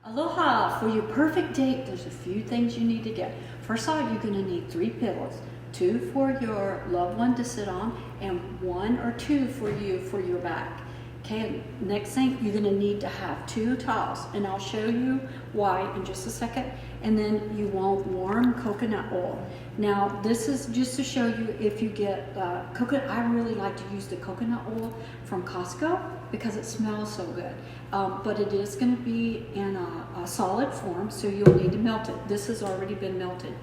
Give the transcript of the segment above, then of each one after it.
Aloha! For your perfect date, there's a few things you need to get. First off, you're going to need 3 pillows. 2 for your loved one to sit on, and 1 or 2 for you for your back. Okay, next thing, you're going to need to have 2 towels, and I'll show you why in just a second. And then you want warm coconut oil. Now, this is just to show you if you get coconut. I really like to use the coconut oil from Costco because it smells so good. But it is going to be in a solid form, so you'll need to melt it. This has already been melted.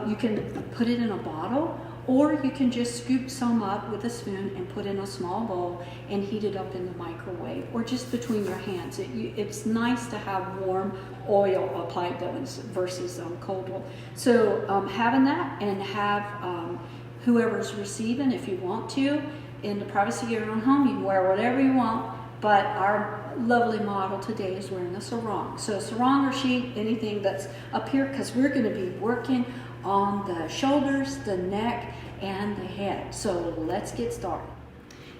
You can put it in a bottle, or you can just scoop some up with a spoon and put in a small bowl and heat it up in the microwave, or just between your hands. It's nice to have warm oil applied though versus cold oil. So having that, and have whoever's receiving, if you want to, in the privacy of your own home, you can wear whatever you want. But our lovely model today is wearing a sarong. So sarong or sheet, anything that's up here, because we're going to be working on the shoulders, the neck, and the head. So let's get started.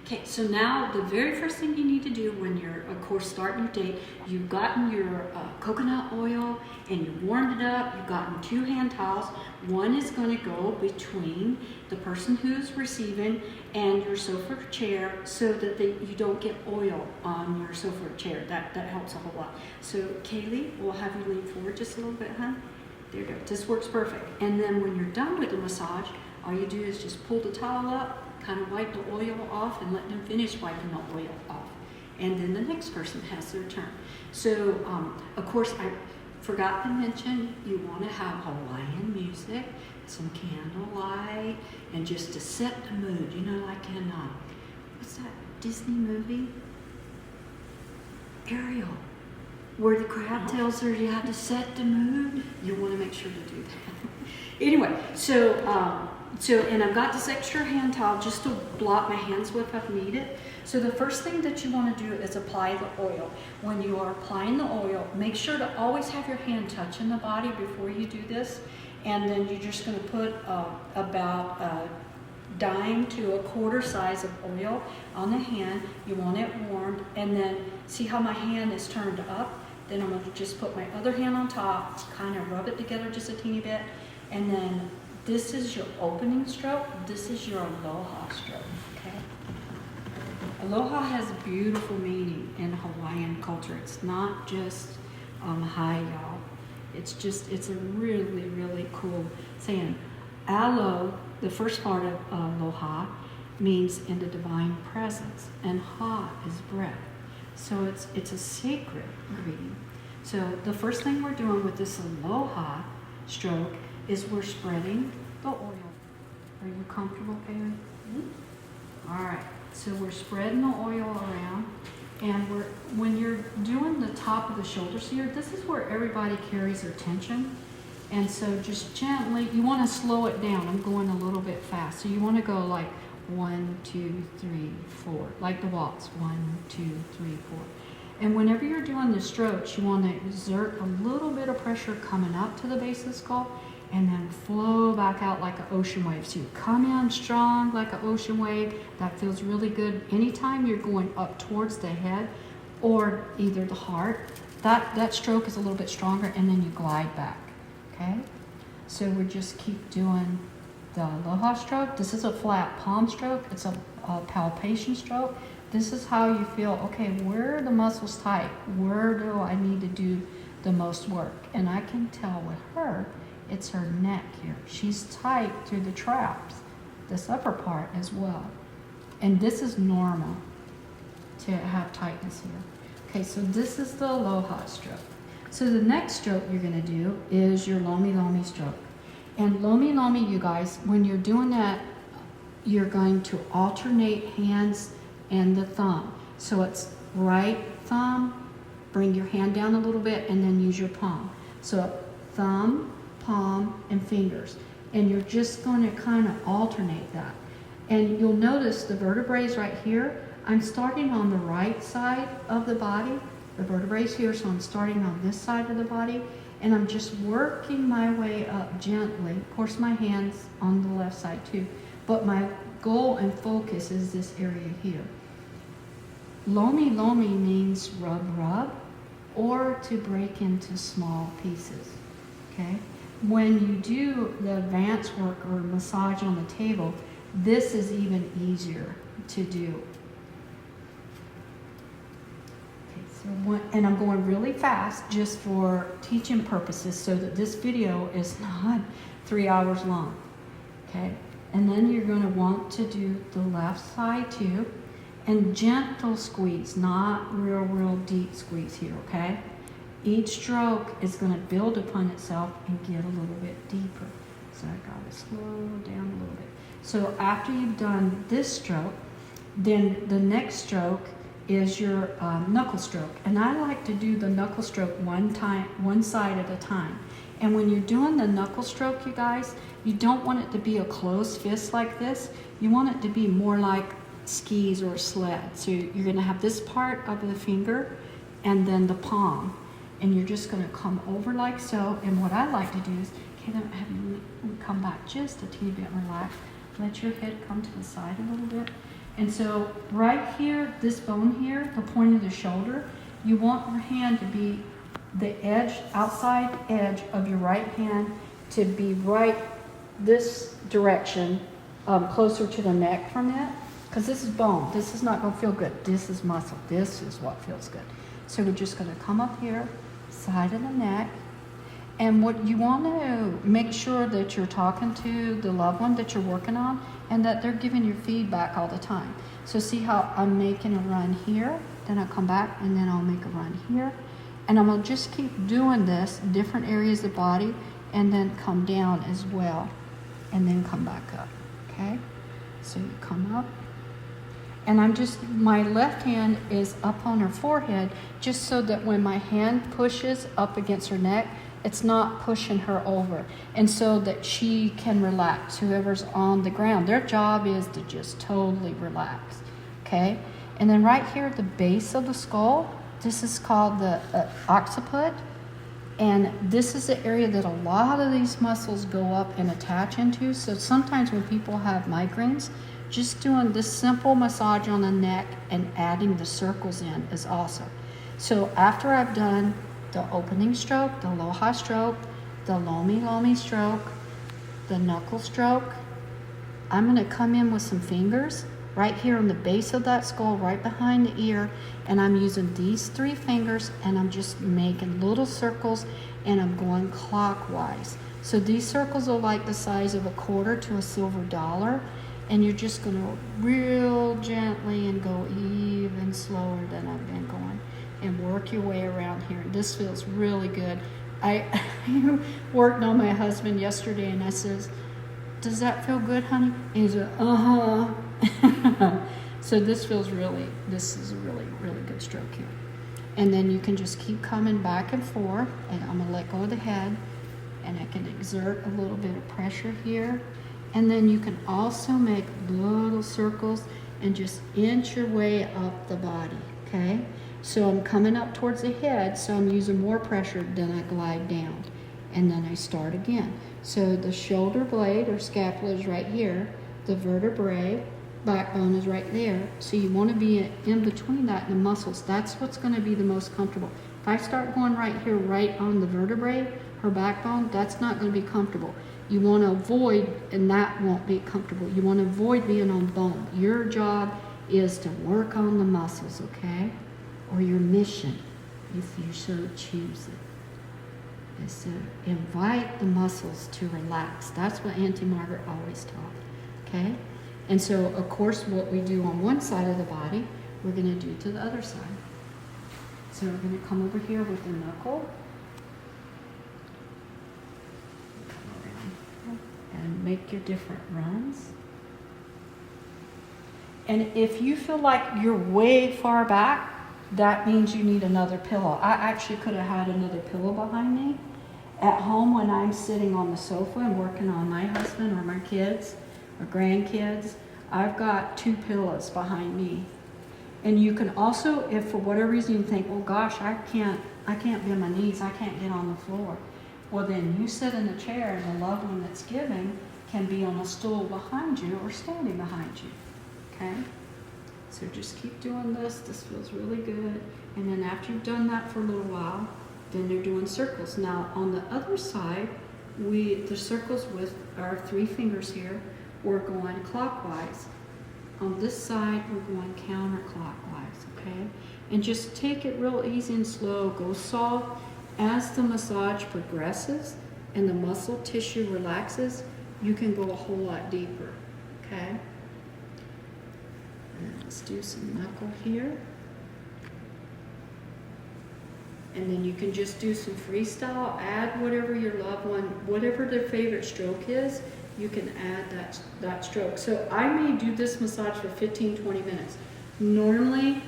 Okay, so now the very first thing you need to do when you're, of course, starting your date, you've gotten your coconut oil and you warmed it up. You've gotten 2 hand towels. One is going to go between the person who's receiving and your sofa chair, so that you don't get oil on your sofa chair. That helps a whole lot. So Kaylee, we'll have you lean forward just a little bit, huh? There you go. This works perfect. And then when you're done with the massage, all you do is just pull the towel up, kind of wipe the oil off, and let them finish wiping the oil off. And then the next person has their turn. So, of course, I forgot to mention, you want to have Hawaiian music, some candlelight, and just to set the mood. You know, like in, what's that Disney movie? Ariel, where the crab tells her you have to set the mood. You want to make sure to do that. Anyway, so and I've got this extra hand towel just to blot my hands with if needed. So the first thing that you want to do is apply the oil. When you are applying the oil, make sure to always have your hand touching the body before you do this. And then you're just going to put about a dime to a quarter size of oil on the hand. You want it warmed, and then see how my hand is turned up. Then I'm going to just put my other hand on top, kind of rub it together just a teeny bit, and then this is your opening stroke. This is your aloha stroke, okay? Aloha has a beautiful meaning in Hawaiian culture. It's not just hi, y'all. It's a really, really cool saying. Alo, the first part of aloha, means in the divine presence, and ha is breath. So it's a sacred greeting. So the first thing we're doing with this aloha stroke is we're spreading the oil. Are you comfortable, Kaylee? Mm-hmm. All right. So we're spreading the oil around, and when you're doing the top of the shoulders here, this is where everybody carries their tension. And so just gently, you want to slow it down. I'm going a little bit fast. So you want to go like 1, 2, 3, 4, like the waltz. 1, 2, 3, 4. And whenever you're doing the strokes, you want to exert a little bit of pressure coming up to the base of the skull, and then flow back out like an ocean wave. So you come in strong like an ocean wave. That feels really good. Anytime you're going up towards the head or either the heart, that stroke is a little bit stronger, and then you glide back, okay? So we just keep doing the aloha stroke. This is a flat palm stroke. It's a palpation stroke. This is how you feel, okay, where are the muscles tight? Where do I need to do the most work? And I can tell with her, it's her neck here. She's tight through the traps, this upper part as well. And this is normal to have tightness here. Okay, so this is the aloha stroke. So the next stroke you're gonna do is your lomi-lomi stroke. And lomi-lomi, you guys, when you're doing that, you're going to alternate hands and the thumb. So it's right thumb, bring your hand down a little bit, and then use your palm. So thumb, palm, and fingers. And you're just going to kind of alternate that. And you'll notice the vertebrae right here. I'm starting on the right side of the body. The vertebrae here, so I'm starting on this side of the body. And I'm just working my way up gently. Of course, my hand's on the left side too. But my goal and focus is this area here. Lomi-lomi means rub, rub, or to break into small pieces, okay? When you do the advanced work or massage on the table, this is even easier to do. And I'm going really fast just for teaching purposes so that this video is not 3 hours long, okay? And then you're going to want to do the left side too, and gentle squeeze, not real deep squeeze here, okay? Each stroke is going to build upon itself and get a little bit deeper. So I got to slow down a little bit. So after you've done this stroke, then the next stroke is your knuckle stroke. And I like to do the knuckle stroke one side at a time. And when you're doing the knuckle stroke, you guys, you don't want it to be a closed fist like this. You want it to be more like skis or sled. So you're gonna have this part of the finger and then the palm. And you're just gonna come over like so. And what I like to do is, okay, then have you come back just a teeny bit, relax. Let your head come to the side a little bit. And so right here, this bone here, the point of the shoulder, you want your hand to be the edge, outside edge of your right hand to be right this direction, closer to the neck from it. Because this is bone. This is not going to feel good. This is muscle. This is what feels good. So we're just going to come up here, side of the neck. And what you want to make sure that you're talking to the loved one that you're working on and that they're giving you feedback all the time. So see how I'm making a run here, then I'll come back and then I'll make a run here. And I'm going to just keep doing this, different areas of the body, and then come down as well, and then come back up, okay? So you come up. And my left hand is up on her forehead just so that when my hand pushes up against her neck, it's not pushing her over. And so that she can relax, whoever's on the ground. Their job is to just totally relax, okay? And then right here at the base of the skull, this is called the occiput. And this is the area that a lot of these muscles go up and attach into. So sometimes when people have migraines, just doing this simple massage on the neck and adding the circles in is awesome. So after I've done the opening stroke, the Aloha stroke, the Lomilomi stroke, the knuckle stroke, I'm going to come in with some fingers right here on the base of that skull, right behind the ear, and I'm using these 3 fingers and I'm just making little circles and I'm going clockwise. So these circles are like the size of a quarter to a silver dollar, and you're just going to real gently and go even slower than I've been going and work your way around here. This feels really good. I worked on my husband yesterday and I says, does that feel good, honey? And he said, uh-huh. So this is a really good stroke here. And then you can just keep coming back and forth, and I'm gonna let go of the head, and I can exert a little bit of pressure here. And then you can also make little circles and just inch your way up the body, okay? So I'm coming up towards the head, so I'm using more pressure, then I glide down. And then I start again. So the shoulder blade or scapula is right here. The vertebrae, backbone is right there. So you want to be in between that and the muscles. That's what's going to be the most comfortable. If I start going right here, right on the vertebrae, her backbone, that's not going to be comfortable. You want to avoid, and that won't be comfortable. You want to avoid being on bone. Your job is to work on the muscles, okay? Or your mission, if you so choose it, is to invite the muscles to relax. That's what Auntie Margaret always taught, okay? And so, of course, what we do on one side of the body, we're going to do to the other side. So we're going to come over here with the knuckle. And make your different runs. And if you feel like you're way far back, that means you need another pillow. I actually could have had another pillow behind me. At home, when I'm sitting on the sofa and working on my husband or my kids or grandkids, I've got 2 pillows behind me. And you can also, if for whatever reason you think, oh gosh, I can't bend my knees, I can't get on the floor. Well, then you sit in the chair and the loved one that's giving can be on a stool behind you or standing behind you, okay? So just keep doing this. This feels really good. And then after you've done that for a little while, then you're doing circles. Now on the other side, the circles with our 3 fingers here, we're going clockwise. On this side, we're going counterclockwise, okay? And just take it real easy and slow. Go soft. As the massage progresses and the muscle tissue relaxes, you can go a whole lot deeper, okay? And let's do some knuckle here. And then you can just do some freestyle, add whatever your loved one, whatever their favorite stroke is, you can add that stroke. So I may do this massage for 15-20 minutes. Normally,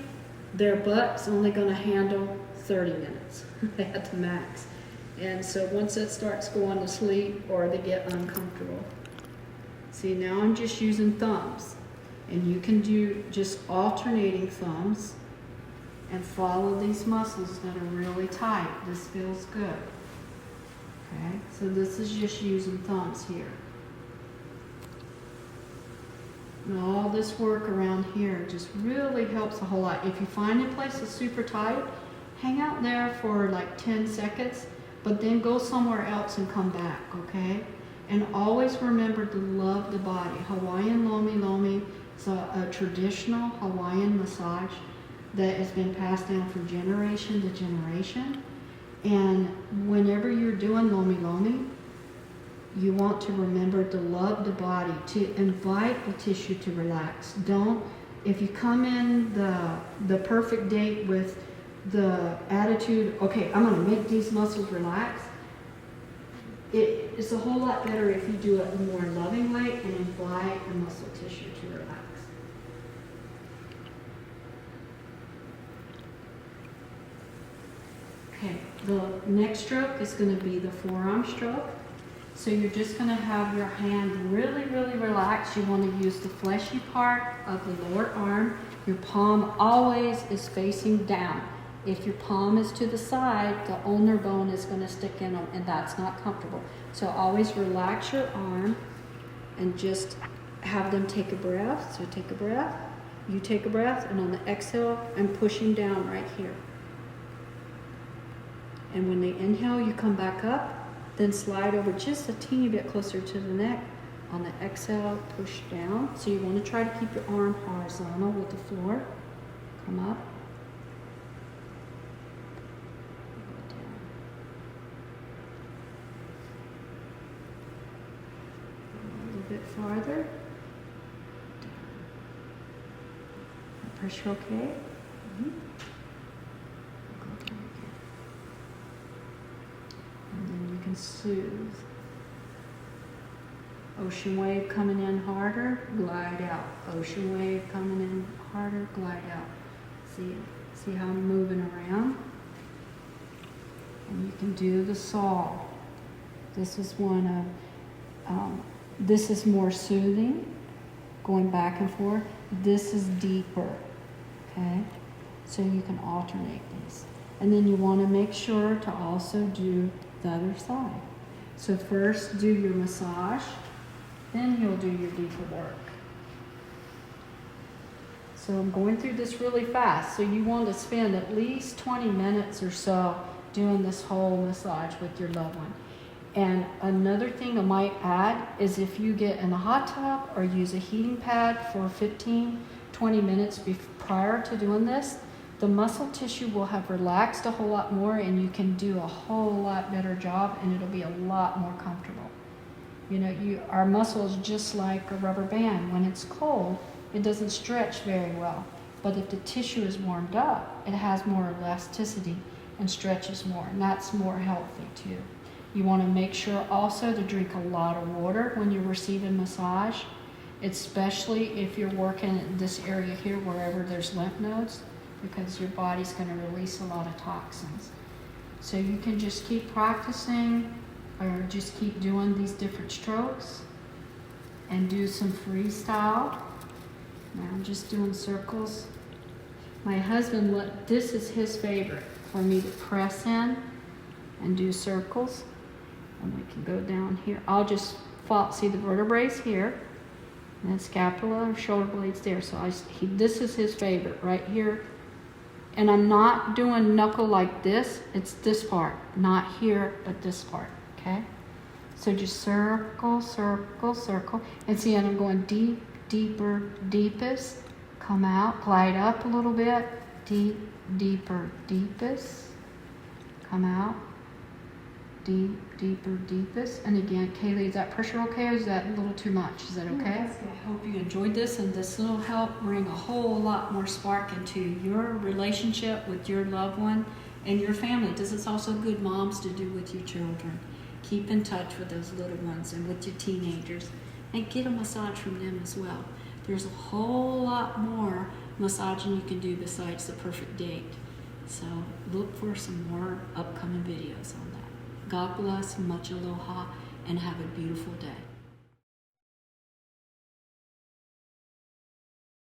their butt's only gonna handle 30 minutes at the max. And so once it starts going to sleep or they get uncomfortable. See, now I'm just using thumbs. And you can do just alternating thumbs and follow these muscles that are really tight. This feels good. Okay, so this is just using thumbs here. And all this work around here just really helps a whole lot. If you find a place that's super tight, hang out there for like 10 seconds, but then go somewhere else and come back, okay? And always remember to love the body. Hawaiian Lomilomi is a traditional Hawaiian massage that has been passed down from generation to generation. And whenever you're doing Lomilomi, you want to remember to love the body, to invite the tissue to relax. Don't, if you come in the perfect date with the attitude, okay, I'm gonna make these muscles relax, it's a whole lot better if you do it in a more loving way and invite the muscle tissue to relax. Okay, the next stroke is going to be the forearm stroke. So you're just going to have your hand really, really relaxed. You want to use the fleshy part of the lower arm. Your palm always is facing down. If your palm is to the side, the ulnar bone is going to stick in them, and that's not comfortable. So always relax your arm and just have them take a breath. So take a breath, you take a breath, and on the exhale, I'm pushing down right here. And when they inhale, you come back up, then slide over just a teeny bit closer to the neck. On the exhale, push down. So you want to try to keep your arm horizontal with the floor. Come up. Go down. A little bit farther. Down. Pressure okay? Mm-hmm. Soothe. Ocean wave coming in harder, glide out. Ocean wave coming in harder, glide out. See how I'm moving around? And you can do the saw. This is one of, this is more soothing, going back and forth. This is deeper, okay? So you can alternate these. And then you want to make sure to also do the other side. So first do your massage, then you'll do your deeper work. So I'm going through this really fast. So you want to spend at least 20 minutes or so doing this whole massage with your loved one. And another thing I might add is if you get in a hot tub or use a heating pad for 15-20 minutes prior to doing this, the muscle tissue will have relaxed a whole lot more and you can do a whole lot better job and it'll be a lot more comfortable. You know, our muscle is just like a rubber band. When it's cold, it doesn't stretch very well. But if the tissue is warmed up, it has more elasticity and stretches more, and that's more healthy too. You want to make sure also to drink a lot of water when you're receiving massage, especially if you're working in this area here wherever there's lymph nodes, because your body's going to release a lot of toxins. So you can just keep practicing or just keep doing these different strokes and do some freestyle. Now I'm just doing circles. My husband, this is his favorite, for me to press in and do circles. And we can go down here. I'll just see the vertebrae here. And then scapula, shoulder blades there. So this is his favorite right here. And I'm not doing knuckle like this. It's this part, not here, but this part, okay? So just circle, circle, circle. And see, and I'm going deep, deeper, deepest. Come out, glide up a little bit. Deep, deeper, deepest. Come out. Deep, deeper, deepest. And again, Kaylee, is that pressure okay, or is that a little too much? Is that okay? I hope you enjoyed this, and this will help bring a whole lot more spark into your relationship with your loved one and your family. This is also good, moms, to do with your children. Keep in touch with those little ones and with your teenagers, and get a massage from them as well. There's a whole lot more massaging you can do besides the perfect date. So look for some more upcoming videos on that. God bless, much aloha, and have a beautiful day.